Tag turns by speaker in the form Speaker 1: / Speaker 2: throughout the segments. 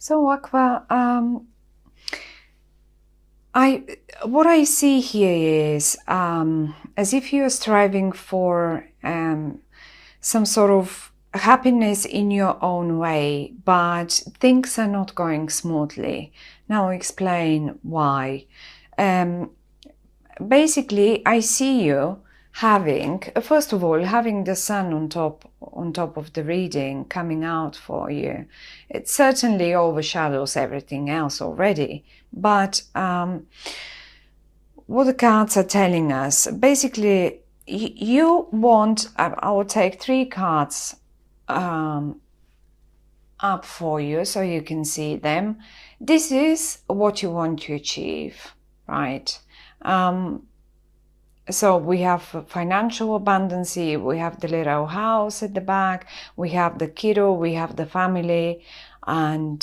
Speaker 1: So, Aqua, what I see here is as if you are striving for some sort of happiness in your own way, but things are not going smoothly. Now, I'll explain why. Basically, I see you having, first of all, having the sun on top of the reading coming out for you. It certainly overshadows everything else already, but what the cards are telling us, basically, you want, I will take 3 cards up for you so you can see them. This is what you want to achieve, right? So we have financial abundance, we have the little house at the back, we have the kiddo, we have the family, and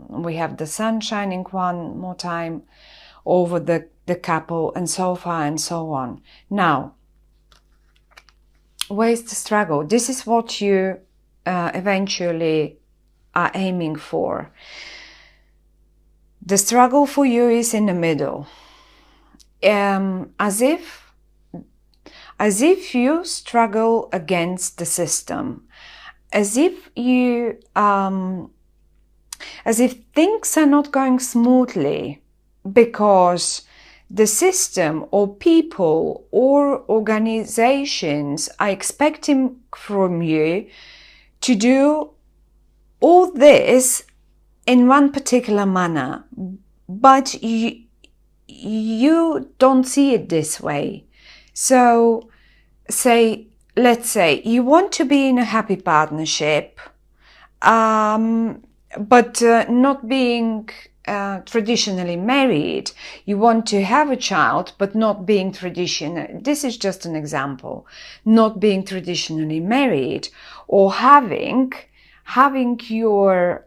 Speaker 1: we have the sun shining one more time over the couple, and so far and so on. Now, where's the struggle? This is what you eventually are aiming for. The struggle for you is in the middle. As if you struggle against the system, as if things are not going smoothly because the system or people or organizations are expecting from you to do all this in one particular manner, but you don't see it this way. So let's say you want to be in a happy partnership, but not being traditionally married. You want to have a child, but not being traditional. This is just an example. Not being traditionally married, or having your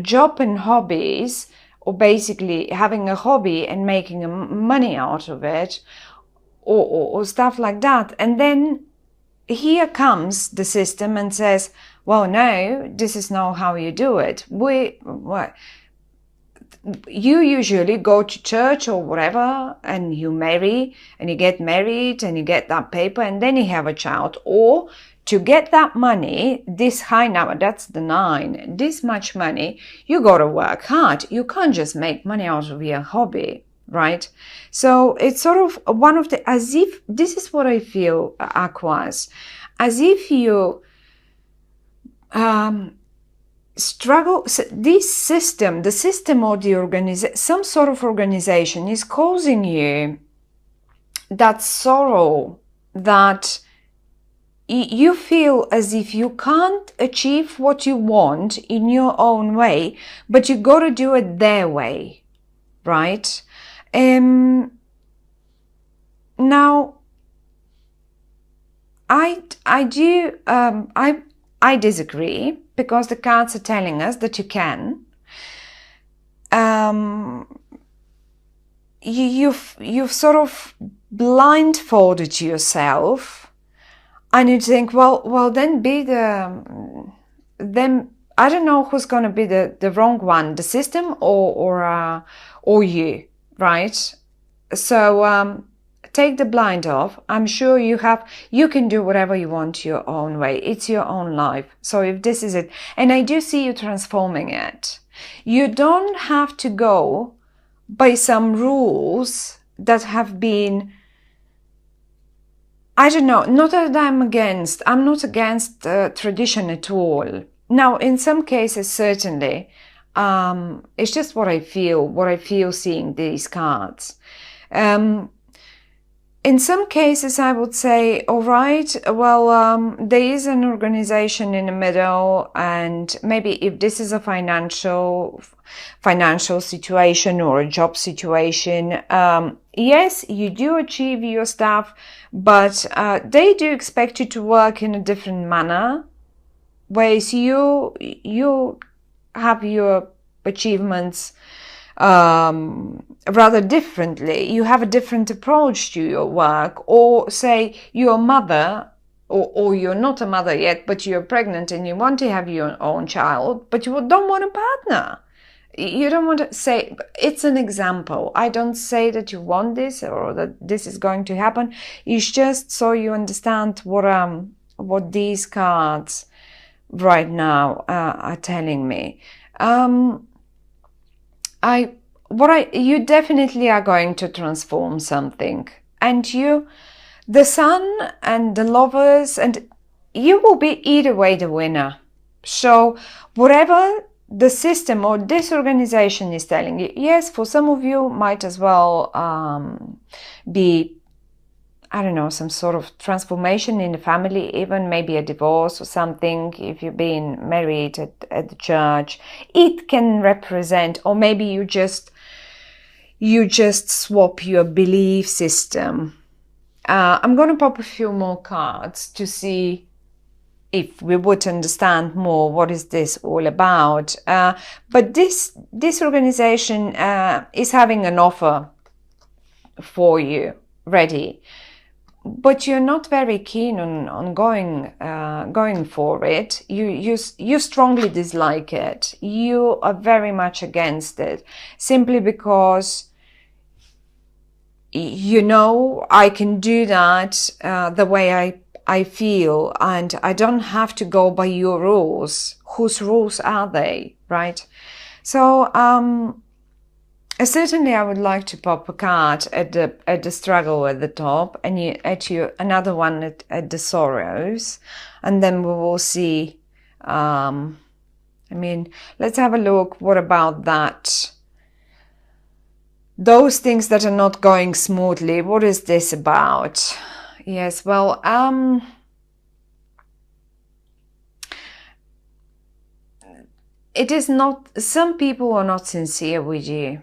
Speaker 1: job and hobbies, or basically having a hobby and making money out of it, or stuff like that. And then here comes the system and says, well, no, this is not how you do it. You usually go to church or whatever, and you marry, and you get married, and you get that paper, and then you have a child. Or to get that money, this high number, that's the 9, this much money, you got to work hard. You can't just make money out of your hobby, right? So it's sort of one of the, as if, this is what I feel, Aquas, as if you struggle, this system, the system or the organization, some sort of organization is causing you that sorrow, that you feel as if you can't achieve what you want in your own way, but you got to do it their way, right? Now, I disagree, because the cards are telling us that you can. You've sort of blindfolded yourself, and you think, well, then I don't know who's going to be the wrong one, the system or you, right? So take the blind off. I'm sure you can do whatever you want your own way. It's your own life. So if this is it, and I do see you transforming it, you don't have to go by some rules that have been, I don't know, not that I'm not against tradition at all. Now, in some cases, certainly, it's just what I feel seeing these cards. In some cases, I would say, all right, well, there is an organization in the middle, and maybe if this is a financial situation or a job situation, yes, you do achieve your stuff, but they do expect you to work in a different manner, whereas you have your achievements rather differently. You have a different approach to your work, or say your mother or you're not a mother yet, but you're pregnant and you want to have your own child, but you don't want a partner. You don't want to say, it's an example. I don't say that you want this or that this is going to happen. It's just so you understand what these cards right now are telling me. You definitely are going to transform something, and the Sun and the Lovers, and you will be either way the winner. So whatever the system or this organization is telling you, yes, for some of you might as well be, I don't know, some sort of transformation in the family, even maybe a divorce or something. If you've been married at the church, it can represent, or maybe you just swap your belief system. I'm going to pop a few more cards to see if we would understand more what is this all about. But this organization is having an offer for you ready, but you're not very keen on going for it. You strongly dislike it. You are very much against it, simply because I can do that the way I feel, and I don't have to go by your rules. Whose rules are they, right? So certainly I would like to pop a card at the struggle at the top, and another one at the sorrows, and then we will see. Let's have a look. What about that? Those things that are not going smoothly. What is this about? Yes, well, it is not, some people are not sincere with you.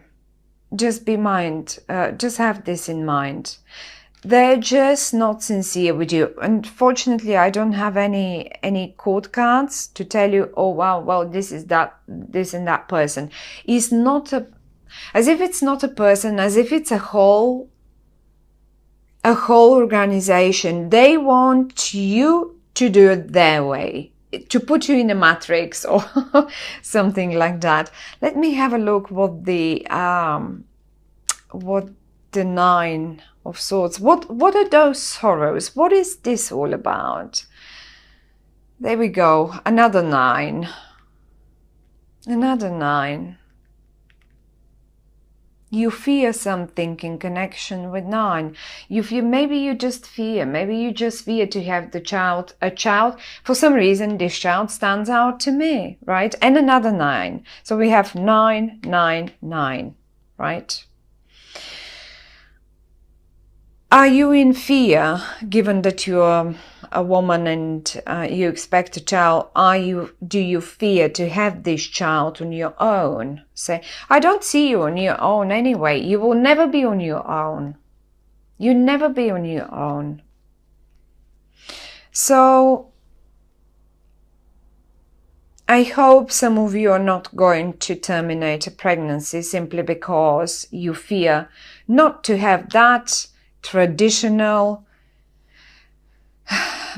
Speaker 1: Just have this in mind. They're just not sincere with you. Unfortunately, I don't have any court cards to tell you, oh wow, well, this and that person. It's not as if it's not a person, as if it's a whole organization. They want you to do it their way, to put you in a matrix or something like that. Let me have a look what the Nine of Swords, what are those sorrows? What is this all about? There we go, another nine. You fear something in connection with nine. Maybe you just fear to have a child. For some reason, this child stands out to me, right? And another nine. So we have 999, right? Are you in fear, given that you're a woman and you expect a child? Do you fear to have this child on your own? Say, I don't see you on your own anyway. You will never be on your own. You never be on your own. So I hope some of you are not going to terminate a pregnancy simply because you fear not to have that traditional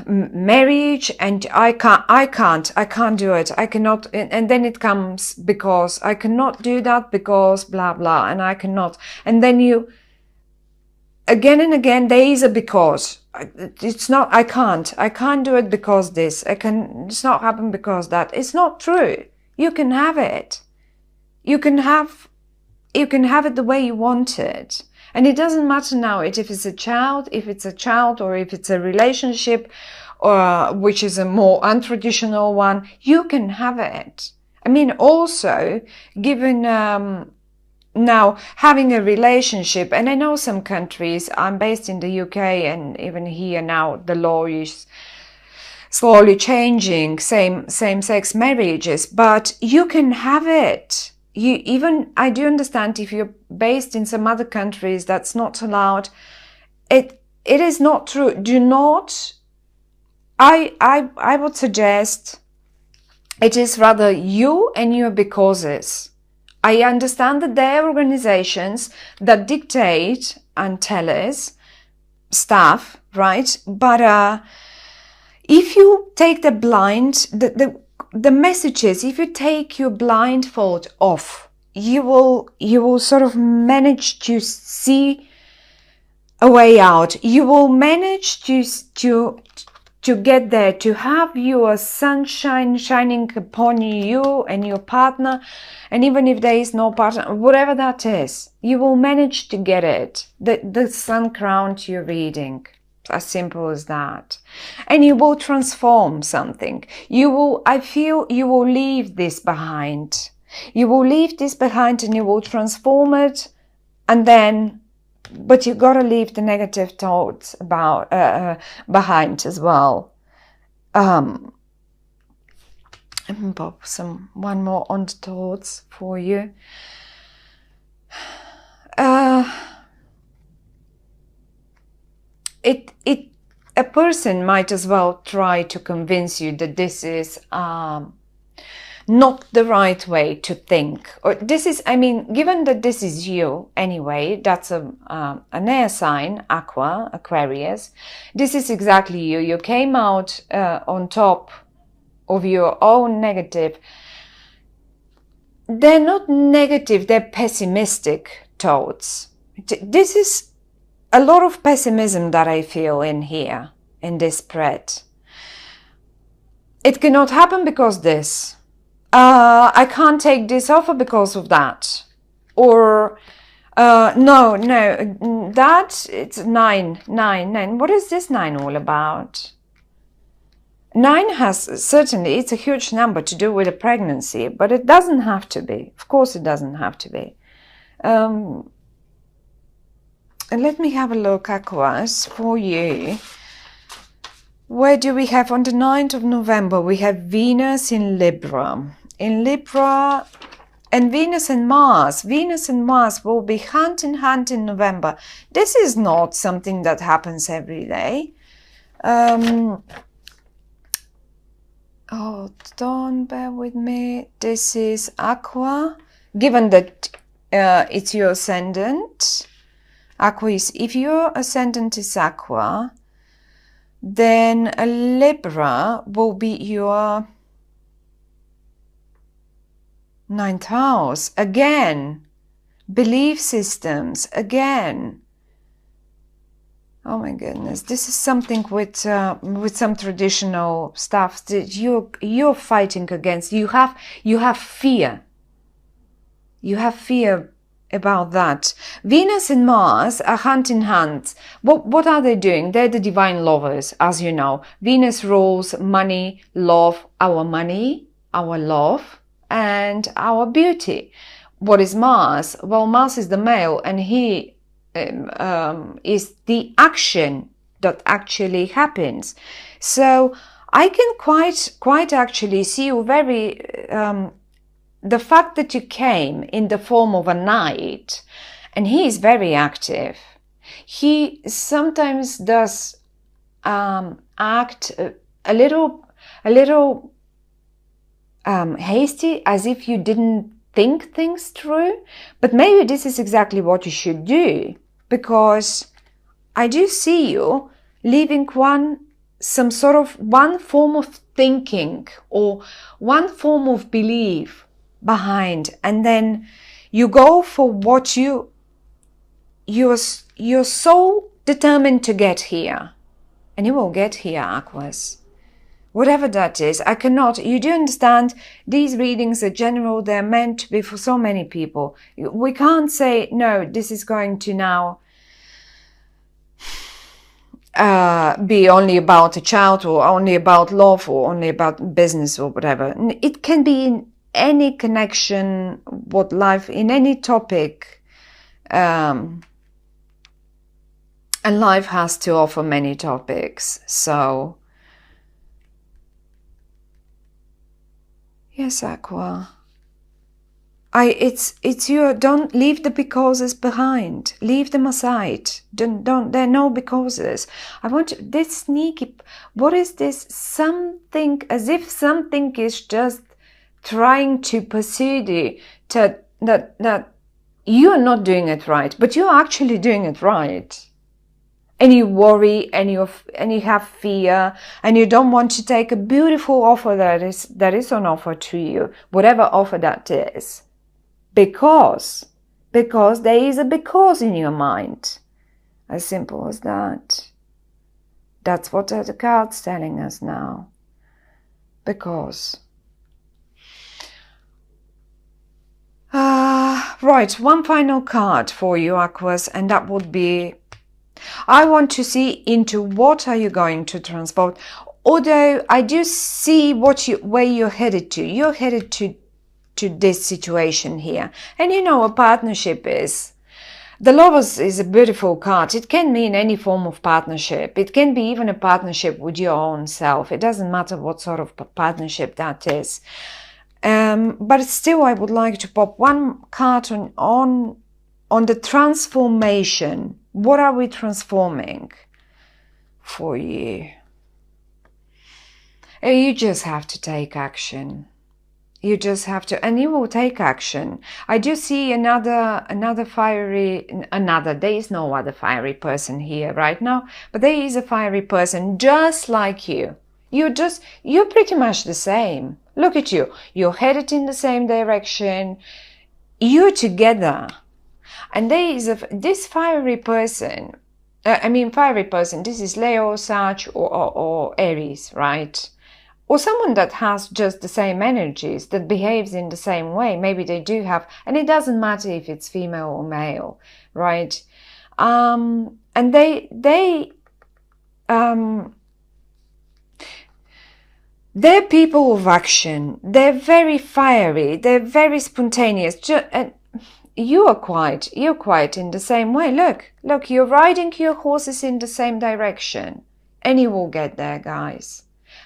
Speaker 1: marriage, and I can't do it. I cannot, and then it comes because I cannot do that because blah blah, and I cannot, and then you again and again there is a because. It's not, I can't do it because this, it's not happen because that. It's not true. You can have it. You can have it the way you want it. And it doesn't matter now if it's a child, or if it's a relationship, or which is a more untraditional one, you can have it. I mean, also, given now having a relationship, and I know some countries, I'm based in the UK, and even here now the law is slowly changing, same-sex marriages, but you can have it. I do understand if you're based in some other countries that's not allowed. It is not true. Do not. I would suggest it is rather you and your becauses. I understand that there are organizations that dictate and tell us stuff, right? But if you take the messages, if you take your blindfold off, you will sort of manage to see a way out. You will manage to get there, to have your sunshine shining upon you and your partner. And even if there is no partner, whatever that is, you will manage to get it. The sun crown you're reading. As simple as that. And you will transform something. I feel you will leave this behind. You will leave this behind and you will transform it. And then, but you got to leave the negative thoughts about behind as well. Pop one more on the thoughts for you. A person might as well try to convince you that this is not the right way to think, or this is, I mean, given that this is you anyway, that's an air sign, Aquarius. This is exactly you. You came out on top of your own negative. They're not negative, they're pessimistic thoughts. This is a lot of pessimism that I feel in here, in this spread. It cannot happen because this. I can't take this offer because of that. Or, no, that, it's 9. What is this 9 all about? 9 has, certainly, it's a huge number to do with a pregnancy, but it doesn't have to be. Of course it doesn't have to be. And let me have a look, Aquarius, for you. Where do we have, on the 9th of November, we have Venus in Libra. In Libra, and Venus and Mars. Venus and Mars will be hand in hand in November. This is not something that happens every day. Oh, don't bear with me. This is Aqua. Given that it's your ascendant. Aquarius, if your ascendant is Aqua, then a Libra will be your 9th house. Again, belief systems, again. Oh my goodness, this is something with some traditional stuff that you're fighting against. You have fear. You have fear about that. Venus and Mars are hand in hand. What are they doing? They're the divine lovers, as you know. Venus rules money, love, our money, our love, and our beauty. What is Mars? Well, Mars is the male, and he is the action that actually happens. So I can quite actually see you very the fact that you came in the form of a knight, and he is very active. He sometimes does act a little hasty, as if you didn't think things through. But maybe this is exactly what you should do, because I do see you leaving some sort of one form of thinking or one form of belief behind, and then you go for what you're so determined to get here, and you will get here, Aquarius. Whatever that is, you do understand these readings are general, they're meant to be for so many people. We can't say, no, this is going to now be only about a child, or only about love, or only about business, or whatever. It can be in any connection, what life, in any topic, and life has to offer many topics. So yes, Aqua, it's your, don't leave the becauses behind, leave them aside. Don't there are no becauses. I want this sneaky, what is this? Something, as if something is just trying to persuade you that you're not doing it right, but you're actually doing it right. and you worry, and you have fear, and you don't want to take a beautiful offer that is on offer to you, whatever offer that is, because there is a because in your mind. As simple as that. That's what the card's telling us now. Because. Right, one final card for you, Aquarius, and that would be, I want to see into what are you going to transport. Although I do see where you're headed to. You're headed to this situation here. And you know what partnership is. The Lovers is a beautiful card. It can mean any form of partnership. It can be even a partnership with your own self. It doesn't matter what sort of partnership that is. But still, I would like to pop one card on the transformation. What are we transforming for you? You just have to take action. You just have to, and you will take action. I do see another fiery, there is no other fiery person here right now, but there is a fiery person just like you. You're pretty much the same. Look at you. You're headed in the same direction. You're together. And there is this fiery person, this is Leo, Sag, or Aries, right? Or someone that has just the same energies, that behaves in the same way. Maybe they do have, and it doesn't matter if it's female or male, right? And they're people of action. They're very fiery. They're very spontaneous. And you're quite in the same way. Look, you're riding your horses in the same direction, and you will get there, guys.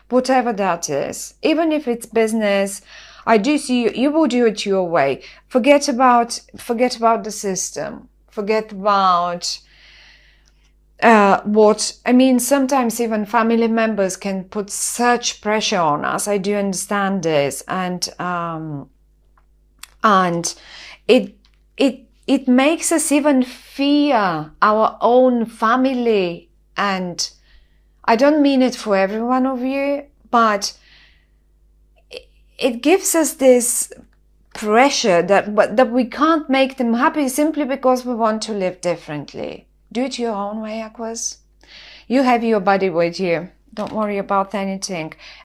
Speaker 1: Whatever that is, even if it's business, I do see you will do it your way. Forget about the system. Forget about sometimes even family members can put such pressure on us. I do understand this, and it makes us even fear our own family. And I don't mean it for every one of you, but it gives us this pressure that we can't make them happy simply because we want to live differently. Do it your own way, Aquarius. You have your body with you. Don't worry about anything.